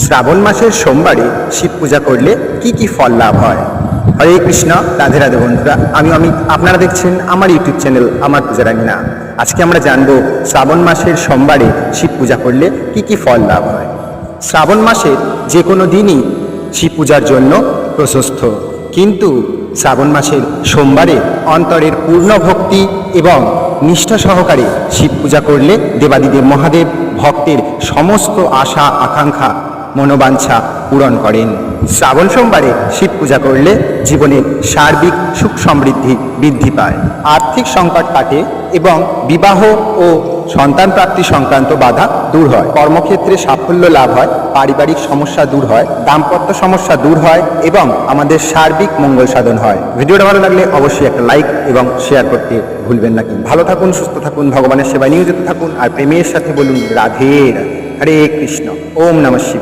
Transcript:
শ্রাবণ মাসের সোমবারে শিব পূজা করলে কি কি ফল লাভ হয়? হরে কৃষ্ণ, রাধে রাধে বন্ধুরা। আমি অমিত, আপনারা দেখছেন আমার ইউটিউব চ্যানেল আমার পূজা রাঙিনা। আজকে আমরা জানবো শ্রাবণ মাসের সোমবারে শিব পূজা করলে কি কি ফল লাভ হয়। শ্রাবণ মাসের যে কোনো দিনই শিব পূজার জন্য প্রশস্ত, কিন্তু শ্রাবণ মাসের সোমবারে অন্তরের পূর্ণ ভক্তি এবং নিষ্ঠা সহকারে শিব পূজা করলে দেবাদিদেব মহাদেব ভক্তের সমস্ত আশা আকাঙ্ক্ষা মনোবাঞ্ছা পূরণ করেন। শ্রাবণ সোমবারে শিব পূজা করলে জীবনের সার্বিক সুখ সমৃদ্ধি বৃদ্ধি পায়, আর্থিক সংকট কাটে এবং বিবাহ ও সন্তান প্রাপ্তি সংক্রান্ত বাধা দূর হয়, কর্মক্ষেত্রে সাফল্য লাভ হয়, পারিবারিক সমস্যা দূর হয়, দাম্পত্য সমস্যা দূর হয় এবং আমাদের সার্বিক মঙ্গল সাধন হয়। ভিডিওটা ভালো লাগলে অবশ্যই একটা লাইক এবং শেয়ার করতে ভুলবেন না। কিন্তু ভালো থাকুন, সুস্থ থাকুন, ভগবানের সেবায় নিয়োজিত থাকুন আর প্রেমের সাথে বলুন রাধে রাধে। হরে কৃষ্ণ। ওম নমঃ শিবায়।